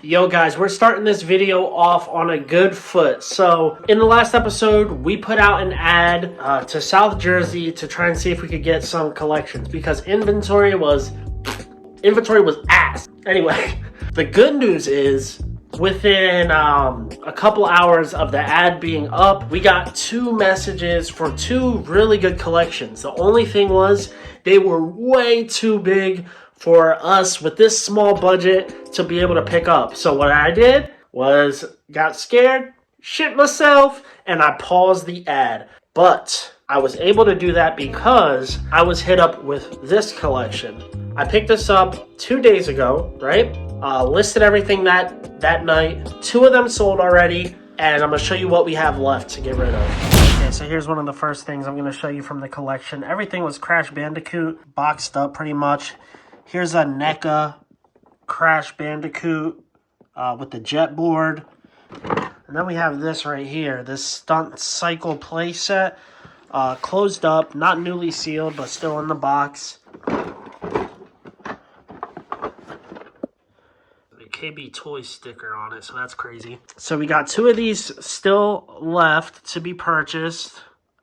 Yo guys, we're starting this video off on a good foot. So in the last episode, we put out an ad to South Jersey to try and see if we could get some collections because inventory was ass. Anyway, the good news is within a couple hours of the ad being up, we got 2 messages for 2 really good collections. The only thing was they were way too big for us with this small budget to be able to pick up. So what I did was got scared, shit myself, and I paused the ad. But I was able to do that because I was hit up with this collection. I picked this up 2 days ago, right? Listed everything that night. 2 of them sold already, and I'm going to show you what we have left to get rid of. Okay, so here's one of the first things I'm going to show you from the collection. Everything was Crash Bandicoot, boxed up pretty much. Here's a NECA Crash Bandicoot with the jet board. And then we have this right here, this Stunt Cycle playset. Closed up, not newly sealed, but still in the box. The KB Toy sticker on it, so that's crazy. So we got 2 of these still left to be purchased.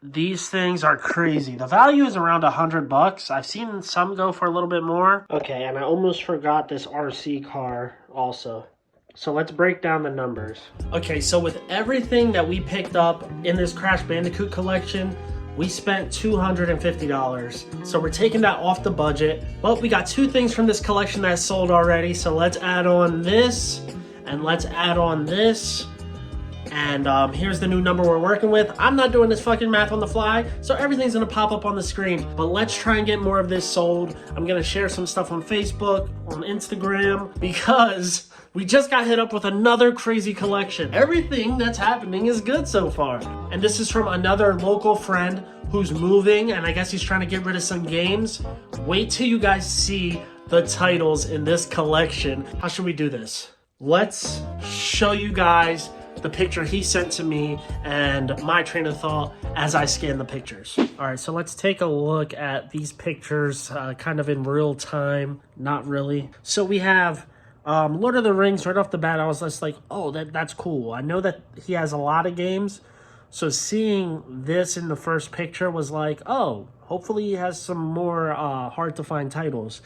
These things are crazy. The value is around $100. I've seen some go for a little bit more. Okay, and I almost forgot this RC car also. So let's break down the numbers. Okay, so with everything that we picked up in this Crash Bandicoot collection, we spent $250. So we're taking that off the budget. But we got 2 things from this collection that sold already. So let's add on this, and let's add on this. And here's the new number we're working with. I'm not doing this fucking math on the fly, so everything's gonna pop up on the screen. But let's try and get more of this sold. I'm gonna share some stuff on Facebook, on Instagram, because we just got hit up with another crazy collection. Everything that's happening is good so far. And this is from another local friend who's moving, and I guess he's trying to get rid of some games. Wait till you guys see the titles in this collection. How should we do this? Let's show you guys the picture he sent to me and my train of thought as I scan the pictures. All right, so let's take a look at these pictures kind of in real time. Not really. So we have Lord of the Rings right off the bat. I was just like, oh, that's cool. I know that he has a lot of games. So seeing this in the first picture was like, oh, hopefully he has some more hard to find titles.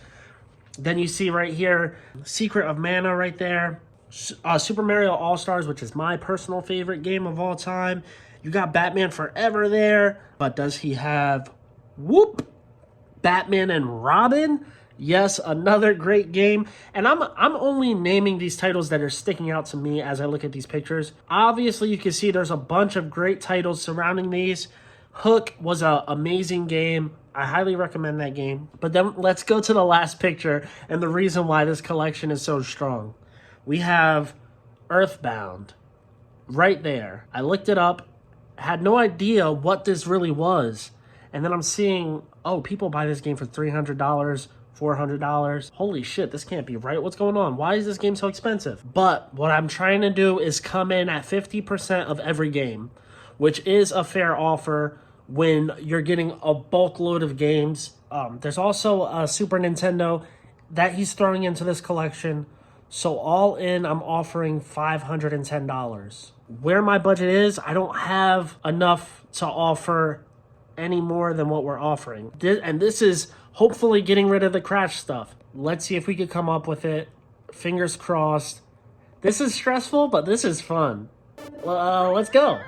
Then you see right here, Secret of Mana right there. Super Mario All-Stars, which is my personal favorite game of all time. You got Batman Forever there, but does he have Batman and Robin? Yes, another great game. And I'm only naming these titles that are sticking out to me as I look at these pictures. Obviously, you can see there's a bunch of great titles surrounding these. Hook was an amazing game. I highly recommend that game. But then let's go to the last picture and the reason why this collection is so strong. We have Earthbound right there. I looked it up, had no idea what this really was. And then I'm seeing, oh, people buy this game for $300, $400. Holy shit, this can't be right. What's going on? Why is this game so expensive? But what I'm trying to do is come in at 50% of every game, which is a fair offer when you're getting a bulk load of games. There's also a Super Nintendo that he's throwing into this collection. So all in, I'm offering $510. Where my budget is, I don't have enough to offer any more than what we're offering. And this is hopefully getting rid of the Crash stuff. Let's see if we could come up with it. Fingers crossed. This is stressful, but this is fun. Let's go.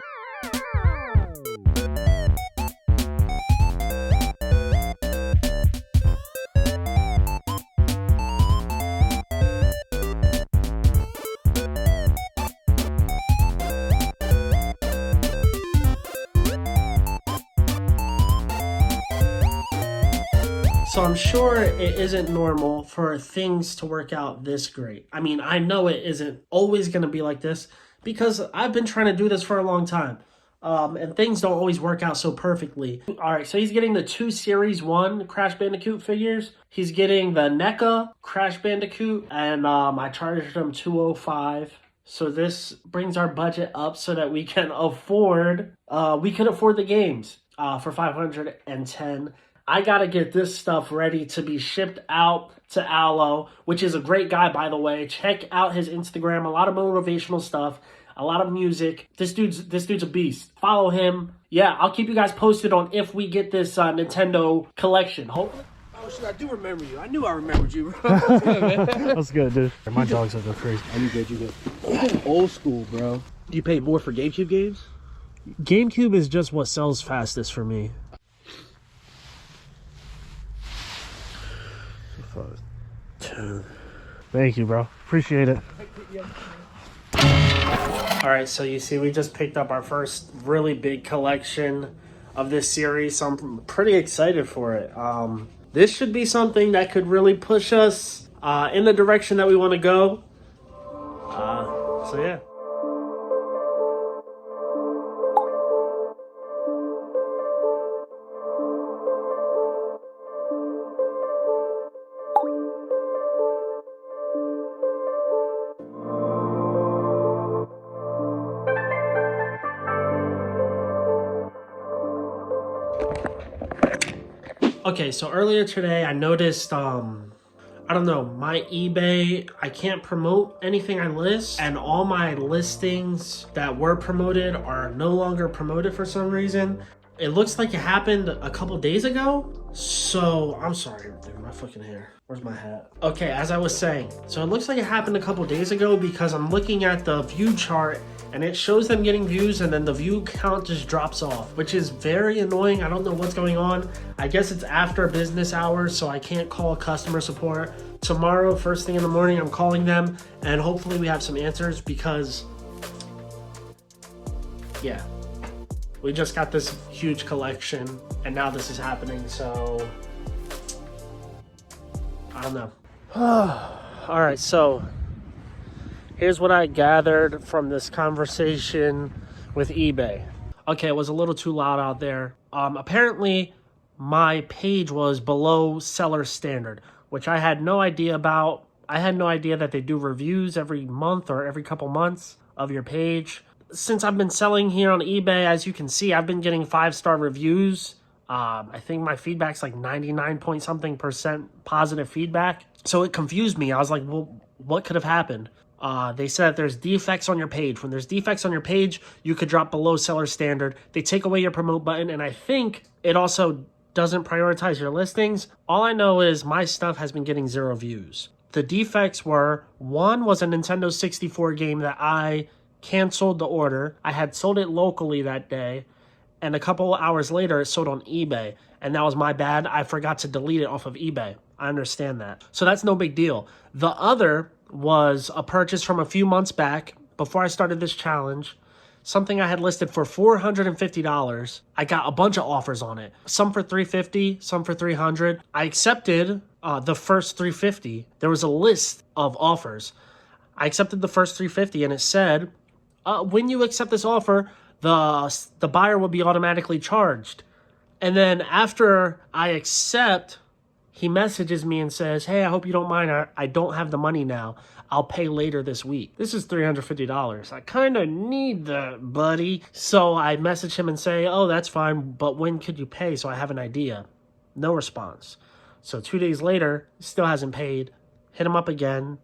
So I'm sure it isn't normal for things to work out this great. I mean, I know it isn't always going to be like this because I've been trying to do this for a long time. And things don't always work out so perfectly. All right, so he's getting the 2 Series 1 Crash Bandicoot figures. He's getting the NECA Crash Bandicoot, and I charged him $205. So this brings our budget up so that we can afford the games for $510. I got to get this stuff ready to be shipped out to Aloe, which is a great guy, by the way. Check out his Instagram. A lot of motivational stuff, a lot of music. This dude's a beast. Follow him. Yeah, I'll keep you guys posted on if we get this Nintendo collection. Hopefully. Oh shit, I do remember you. I knew I remembered you. That's good, dude. My dogs are go crazy. Oh, you good, you good. You're old school, bro. Do you pay more for GameCube games? GameCube is just what sells fastest for me. Thank you, bro. Appreciate it. All right, so you see, we just picked up our first really big collection of this series, so I'm pretty excited for it. This should be something that could really push us in the direction that we want to go. So yeah. Okay, so earlier today I noticed, I don't know, my eBay, I can't promote anything I list, and all my listings that were promoted are no longer promoted for some reason. It looks like it happened a couple days ago, so I'm sorry, dude, my fucking hair. Where's my hat? Okay, as I was saying, so it looks like it happened a couple days ago because I'm looking at the view chart and it shows them getting views and then the view count just drops off, which is very annoying. I don't know what's going on. I guess it's after business hours, so I can't call customer support. Tomorrow, first thing in the morning, I'm calling them and hopefully we have some answers because, yeah, we just got this huge collection and now this is happening, so I don't know. All right, so here's what I gathered from this conversation with eBay. Okay, it was a little too loud out there. Apparently, my page was below seller standard, which I had no idea about. I had no idea that they do reviews every month or every couple months of your page. Since I've been selling here on eBay, as you can see, I've been getting 5-star reviews. I think my feedback's like 99 point something % positive feedback. So it confused me. I was like, well, what could have happened? They said there's defects on your page. When there's defects on your page, you could drop below seller standard. They take away your promote button, and I think it also doesn't prioritize your listings. All I know is my stuff has been getting 0 views. The defects were, one was a Nintendo 64 game that I canceled the order. I had sold it locally that day, and a couple hours later, it sold on eBay, and that was my bad. I forgot to delete it off of eBay. I understand that. So that's no big deal. The other was a purchase from a few months back before I started this challenge. Something I had listed for $450. I got a bunch of offers on it. Some for $350, some for $300. I accepted the first $350. There was a list of offers. I accepted the first $350 and it said, when you accept this offer, the buyer will be automatically charged. And then after I accept, he messages me and says, hey, I hope you don't mind. I don't have the money now. I'll pay later this week. This is $350. I kind of need that, buddy. So I message him and say, oh, that's fine, but when could you pay so I have an idea? No response. So 2 days later, still hasn't paid. Hit him up again.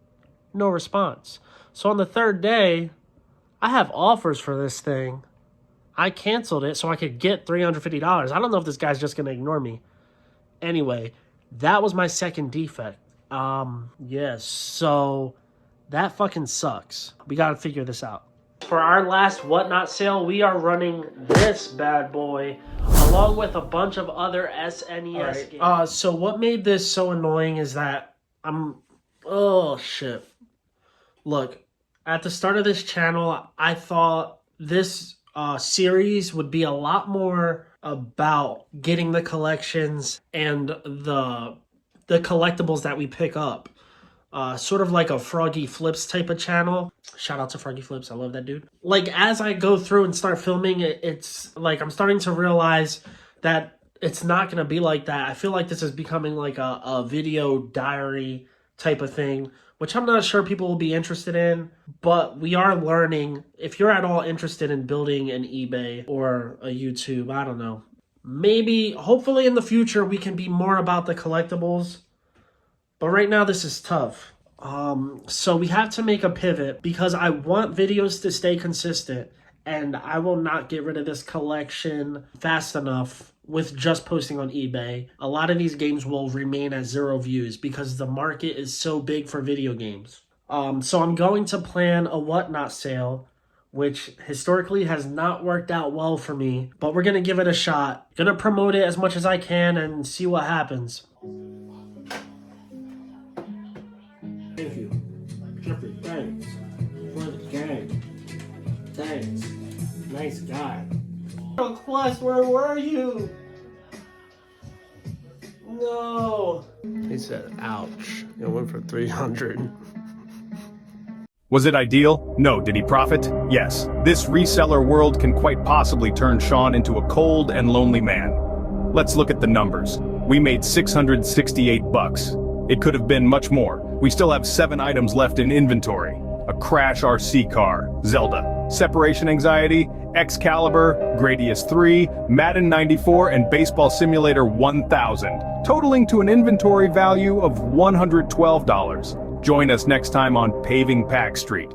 No response. So on the third day, I have offers for this thing. I canceled it so I could get $350. I don't know if this guy's just going to ignore me. Anyway, that was my second defect. Yes, so that fucking sucks. We got to figure this out. For our last Whatnot sale, we are running this bad boy along with a bunch of other SNES games. So what made this so annoying is that oh shit. Look, at the start of this channel, I thought this series would be a lot more about getting the collections and the collectibles that we pick up. Sort of like a Froggy Flips type of channel. Shout out to Froggy Flips, I love that dude. Like, as I go through and start filming, it's like I'm starting to realize that it's not going to be like that. I feel like this is becoming like a video diary type of thing, which I'm not sure people will be interested in, but we are learning. If you're at all interested in building an eBay or a YouTube, I don't know, Maybe, hopefully in the future, we can be more about the collectibles. But right now, this is tough. So we have to make a pivot because I want videos to stay consistent. And I will not get rid of this collection fast enough with just posting on eBay. A lot of these games will remain at 0 views because the market is so big for video games. So I'm going to plan a whatnot sale, which historically has not worked out well for me, but we're gonna give it a shot. Gonna promote it as much as I can and see what happens. Thank you, Jeffrey. Thanks for the game. Thanks. Nice guy. Plus, where were you? No. He said, ouch. It went for 300. Was it ideal? No. Did he profit? Yes. This reseller world can quite possibly turn Sean into a cold and lonely man. Let's look at the numbers. We made 668 bucks. It could have been much more. We still have 7 items left in inventory. A Crash RC car, Zelda, Separation Anxiety, Excalibur, Gradius 3, Madden 94, and Baseball Simulator 1000, totaling to an inventory value of $112. Join us next time on Paving Packstreet,